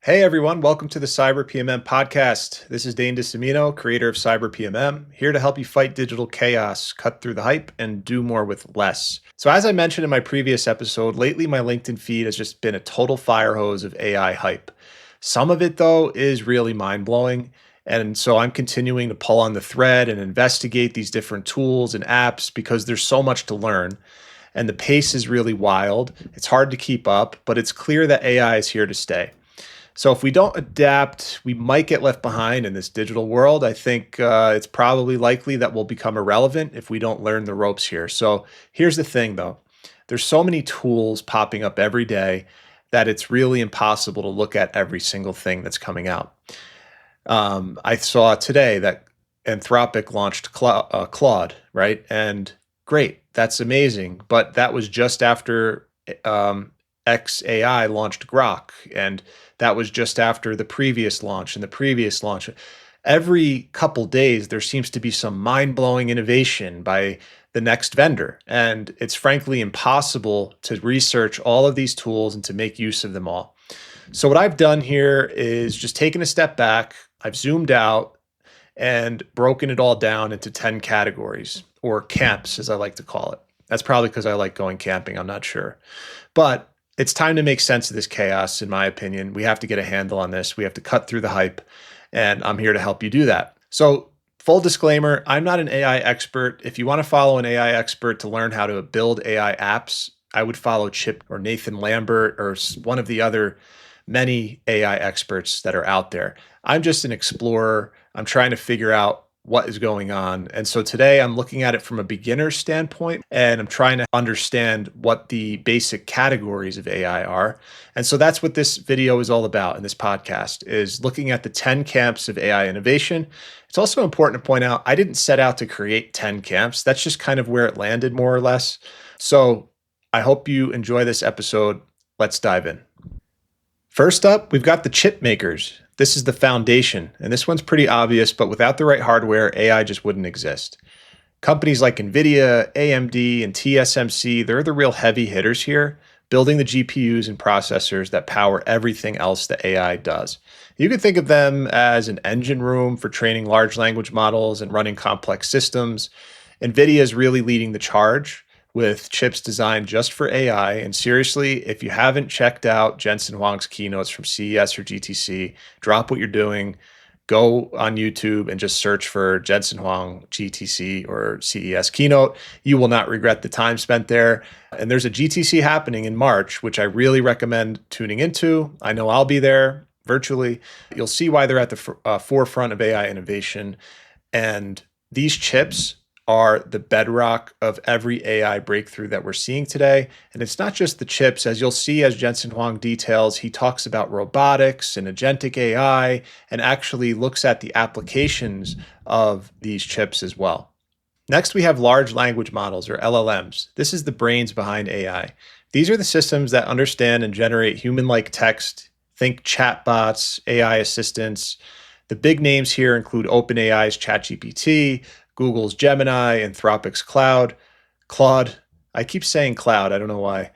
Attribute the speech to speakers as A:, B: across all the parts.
A: Hey everyone, welcome to the Cyber PMM podcast. This is Dane Disimino, creator of Cyber PMM, here to help you fight digital chaos, cut through the hype, and do more with less. So, as I mentioned in my previous episode, lately my LinkedIn feed has just been a total fire hose of AI hype. Some of it, though, is really mind blowing. And so I'm continuing to pull on the thread and investigate these different tools and apps because there's so much to learn. And the pace is really wild. It's hard to keep up, but it's clear that AI is here to stay. So if we don't adapt, we might get left behind in this digital world. I think it's probably likely that we'll become irrelevant if we don't learn the ropes here. So here's the thing, though. There's so many tools popping up every day that it's really impossible to look at every single thing that's coming out. I saw today that Anthropic launched Claude, right? And great, that's amazing. But that was just after XAI launched Grok, and that was just after the previous launch and the previous launch. Every couple days, there seems to be some mind-blowing innovation by the next vendor, and it's frankly impossible to research all of these tools and to make use of them all. So what I've done here is just taken a step back. I've zoomed out and broken it all down into 10 categories, or camps, as I like to call it. That's probably because I like going camping. I'm not sure. But it's time to make sense of this chaos, in my opinion. We have to get a handle on this. We have to cut through the hype, and I'm here to help you do that. So, full disclaimer, I'm not an AI expert. If you want to follow an AI expert to learn how to build AI apps, I would follow Chip or Nathan Lambert or one of the other many AI experts that are out there. I'm just an explorer. I'm trying to figure out what is going on. And so today I'm looking at it from a beginner standpoint, and I'm trying to understand what the basic categories of AI are. And so that's what this video is all about in this podcast, is looking at the 10 camps of AI innovation. It's also important to point out, I didn't set out to create 10 camps. That's just kind of where it landed, more or less. So I hope you enjoy this episode. Let's dive in. First up, we've got the chip makers. This is the foundation, and this one's pretty obvious, but without the right hardware, AI just wouldn't exist. Companies like NVIDIA, AMD, and TSMC, they're the real heavy hitters here, building the GPUs and processors that power everything else that AI does. You can think of them as an engine room for training large language models and running complex systems. NVIDIA is really leading the charge with chips designed just for AI. And seriously, if you haven't checked out Jensen Huang's keynotes from CES or GTC, drop what you're doing, go on YouTube and just search for Jensen Huang GTC or CES keynote. You will not regret the time spent there. And there's a GTC happening in March, which I really recommend tuning into. I know I'll be there virtually. You'll see why they're at the forefront of AI innovation. And these chips are the bedrock of every AI breakthrough that we're seeing today. And it's not just the chips. As you'll see, as Jensen Huang details, he talks about robotics and agentic AI and actually looks at the applications of these chips as well. Next, we have large language models, or LLMs. This is the brains behind AI. These are the systems that understand and generate human-like text. Think chatbots, AI assistants. The big names here include OpenAI's ChatGPT, Google's Gemini, Anthropic's Claude. I keep saying Cloud, I don't know why.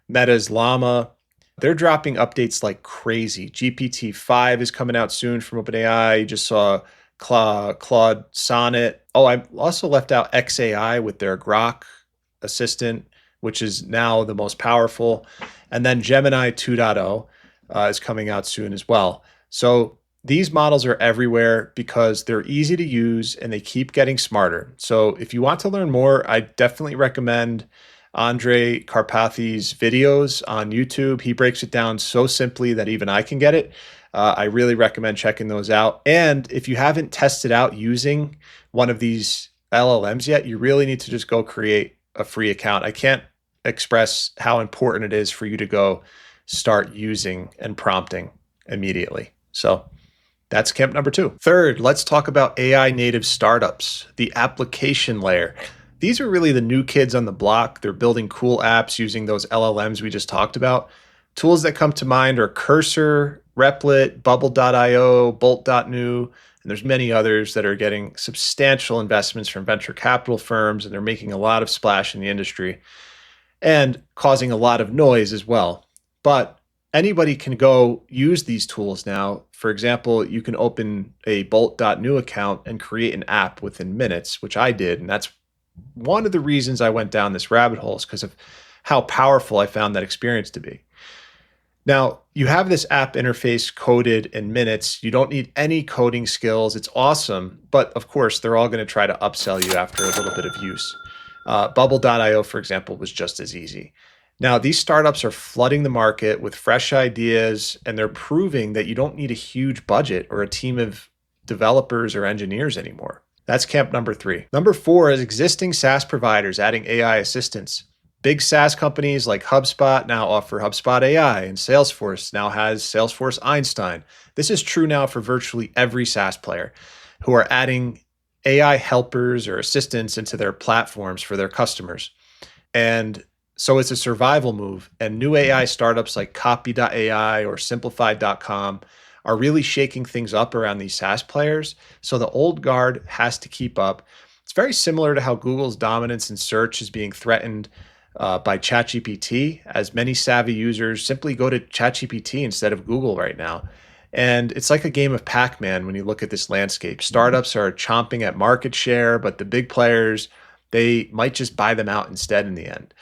A: Meta's Llama. They're dropping updates like crazy. GPT-5 is coming out soon from OpenAI. You just saw Claude Sonnet. Oh, I also left out XAI with their Grok assistant, which is now the most powerful. And then Gemini 2.0 is coming out soon as well. So these models are everywhere because they're easy to use and they keep getting smarter. So if you want to learn more, I definitely recommend Andre Karpathy's videos on YouTube. He breaks it down so simply that even I can get it. I really recommend checking those out. And if you haven't tested out using one of these LLMs yet, you really need to just go create a free account. I can't express how important it is for you to go start using and prompting immediately. So that's camp number 2. Third, let's talk about AI native startups, the application layer. These are really the new kids on the block. They're building cool apps using those LLMs we just talked about. Tools that come to mind are Cursor, Replit, Bubble.io, Bolt.new, and there's many others that are getting substantial investments from venture capital firms, and they're making a lot of splash in the industry and causing a lot of noise as well. But Anybody can go use these tools now. For example, you can open a bolt.new account and create an app within minutes, which I did. And that's one of the reasons I went down this rabbit hole is because of how powerful I found that experience to be. Now, you have this app interface coded in minutes. You don't need any coding skills. It's awesome. But of course, they're all going to try to upsell you after a little bit of use. Bubble.io, for example, was just as easy. Now, these startups are flooding the market with fresh ideas, and they're proving that you don't need a huge budget or a team of developers or engineers anymore. That's camp number 3. Number 4 is existing SaaS providers adding AI assistants. Big SaaS companies like HubSpot now offer HubSpot AI, and Salesforce now has Salesforce Einstein. This is true now for virtually every SaaS player who are adding AI helpers or assistants into their platforms for their customers. And so it's a survival move. And new AI startups like Copy.ai or simplified.com are really shaking things up around these SaaS players. So the old guard has to keep up. It's very similar to how Google's dominance in search is being threatened by ChatGPT, as many savvy users simply go to ChatGPT instead of Google right now. And it's like a game of Pac-Man when you look at this landscape. Startups are chomping at market share, but the big players, they might just buy them out instead in the end.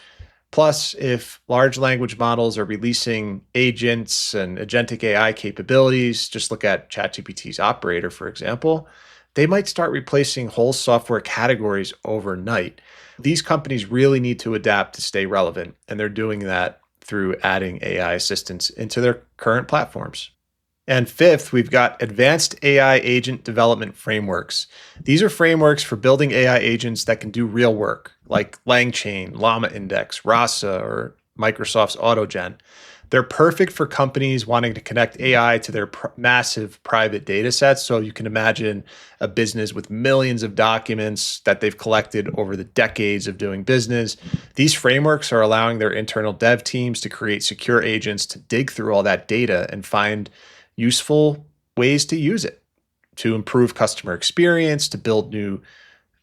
A: Plus, if large language models are releasing agents and agentic AI capabilities, just look at ChatGPT's operator, for example, they might start replacing whole software categories overnight. These companies really need to adapt to stay relevant, and they're doing that through adding AI assistants into their current platforms. And fifth, we've got advanced AI agent development frameworks. These are frameworks for building AI agents that can do real work, like LangChain, Llama Index, Rasa, or Microsoft's AutoGen. They're perfect for companies wanting to connect AI to their massive private data sets. So you can imagine a business with millions of documents that they've collected over the decades of doing business. These frameworks are allowing their internal dev teams to create secure agents to dig through all that data and find useful ways to use it to improve customer experience, to build new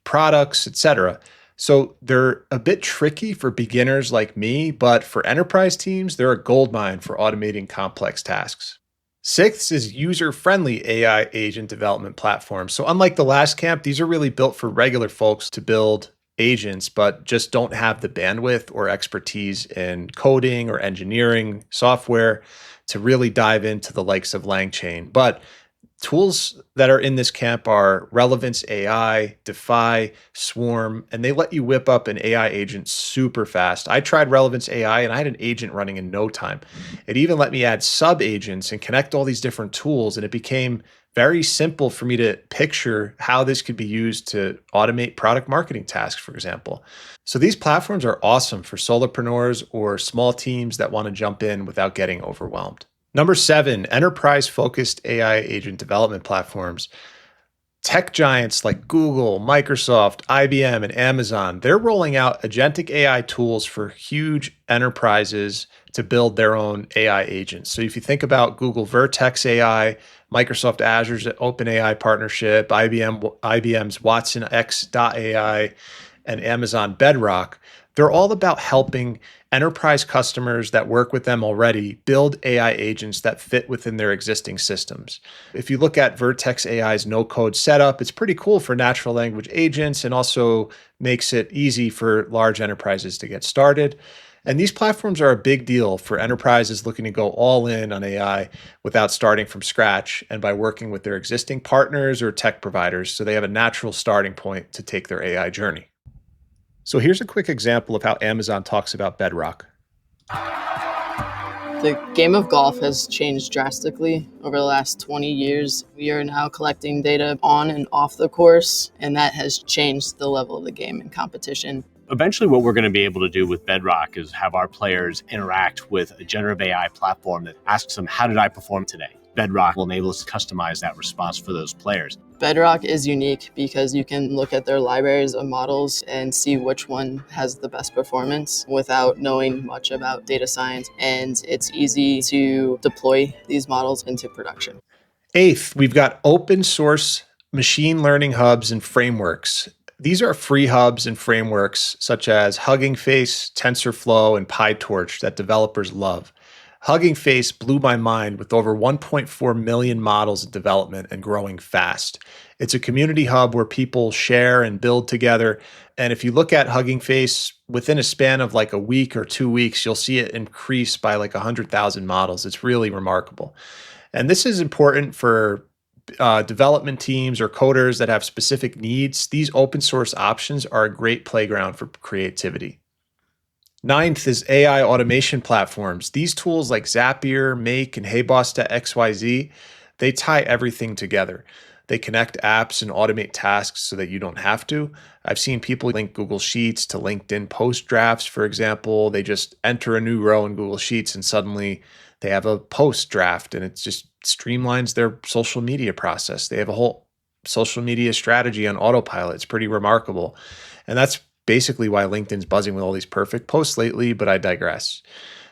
A: products, etc. So they're a bit tricky for beginners like me, but for enterprise teams, they're a goldmine for automating complex tasks. Sixth is user-friendly AI agent development platforms. So unlike the last camp, these are really built for regular folks to build agents, but just don't have the bandwidth or expertise in coding or engineering software to really dive into the likes of LangChain. But tools that are in this camp are Relevance AI, Defy, Swarm, and they let you whip up an AI agent super fast. I tried Relevance AI and I had an agent running in no time. It even let me add sub agents and connect all these different tools, and it became very simple for me to picture how this could be used to automate product marketing tasks, for example. So these platforms are awesome for solopreneurs or small teams that want to jump in without getting overwhelmed. Number 7, enterprise-focused AI agent development platforms. Tech giants like Google, Microsoft, IBM, and Amazon, they're rolling out agentic AI tools for huge enterprises to build their own AI agents. So if you think about Google Vertex AI, Microsoft Azure's OpenAI partnership, IBM's Watson X.AI, and Amazon Bedrock, they're all about helping enterprise customers that work with them already build AI agents that fit within their existing systems. If you look at Vertex AI's no-code setup, it's pretty cool for natural language agents and also makes it easy for large enterprises to get started. And these platforms are a big deal for enterprises looking to go all in on AI without starting from scratch and by working with their existing partners or tech providers so they have a natural starting point to take their AI journey. So here's a quick example of how Amazon talks about Bedrock.
B: The game of golf has changed drastically over the last 20 years. We are now collecting data on and off the course, and that has changed the level of the game and competition.
C: Eventually, what we're going to be able to do with Bedrock is have our players interact with a generative AI platform that asks them, how did I perform today? Bedrock will enable us to customize that response for those players.
B: Bedrock is unique because you can look at their libraries of models and see which one has the best performance without knowing much about data science, and it's easy to deploy these models into production.
A: 8th, we've got open source machine learning hubs and frameworks. These are free hubs and frameworks such as Hugging Face, TensorFlow, and PyTorch that developers love. Hugging Face blew my mind with over 1.4 million models in development and growing fast. It's a community hub where people share and build together. And if you look at Hugging Face within a span of like a week or 2 weeks, you'll see it increase by like 100,000 models. It's really remarkable. And this is important for development teams or coders that have specific needs. These open source options are a great playground for creativity. Ninth is AI automation platforms. These tools like Zapier, Make, and HeyBoss.xyz, they tie everything together. They connect apps and automate tasks so that you don't have to. I've seen people link Google Sheets to LinkedIn post drafts, for example. They just enter a new row in Google Sheets and suddenly they have a post draft, and it just streamlines their social media process. They have a whole social media strategy on autopilot. It's pretty remarkable. And that's basically why LinkedIn's buzzing with all these perfect posts lately, but I digress.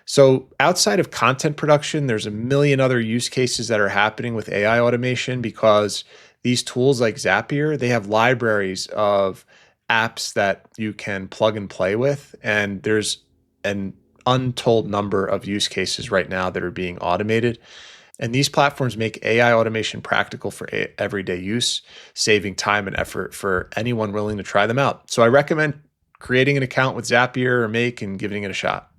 A: So outside of content production, there's a million other use cases that are happening with AI automation because these tools like Zapier, they have libraries of apps that you can plug and play with. And there's an untold number of use cases right now that are being automated. And these platforms make AI automation practical for everyday use, saving time and effort for anyone willing to try them out. So I recommend creating an account with Zapier or Make and giving it a shot.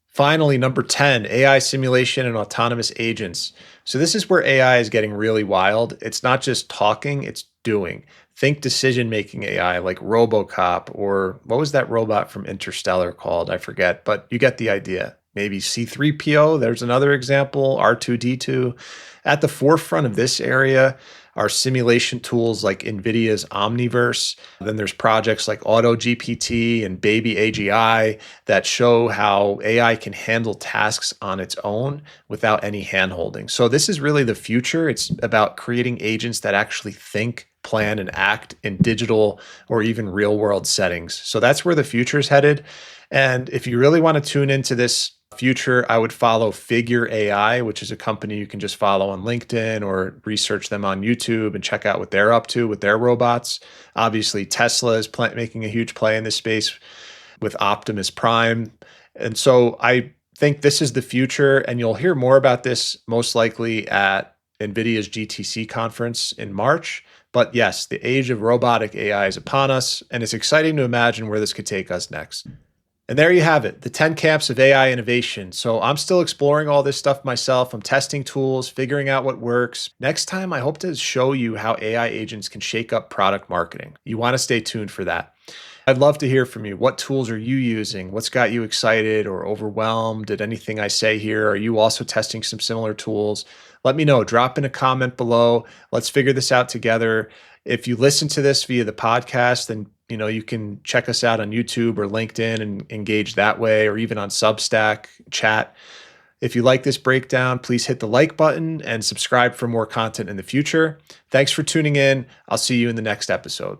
A: Finally, number 10, AI simulation and autonomous agents. So this is where AI is getting really wild. It's not just talking, it's doing. Think decision-making AI like RoboCop, or what was that robot from Interstellar called? I forget, but you get the idea. Maybe C3PO, there's another example, R2D2. At the forefront of this area are simulation tools like NVIDIA's Omniverse. Then there's projects like AutoGPT and Baby AGI that show how AI can handle tasks on its own without any handholding. So this is really the future. It's about creating agents that actually think, plan, and act in digital or even real world settings. So that's where the future is headed. And if you really want to tune into this future, I would follow Figure AI, which is a company you can just follow on LinkedIn or research them on YouTube and check out what they're up to with their robots. Obviously, Tesla is making a huge play in this space with Optimus Prime. And so I think this is the future, and you'll hear more about this most likely at NVIDIA's GTC conference in March. But yes, the age of robotic AI is upon us, and it's exciting to imagine where this could take us next. And there you have it, the 10 camps of AI innovation. So I'm still exploring all this stuff myself. I'm testing tools, figuring out what works. Next time, I hope to show you how AI agents can shake up product marketing. You want to stay tuned for that. I'd love to hear from you. What tools are you using? What's got you excited or overwhelmed at anything I say here? Are you also testing some similar tools? Let me know. Drop in a comment below. Let's figure this out together. If you listen to this via the podcast, then you can check us out on YouTube or LinkedIn and engage that way, or even on Substack chat. If you like this breakdown, please hit the like button and subscribe for more content in the future. Thanks for tuning in. I'll see you in the next episode.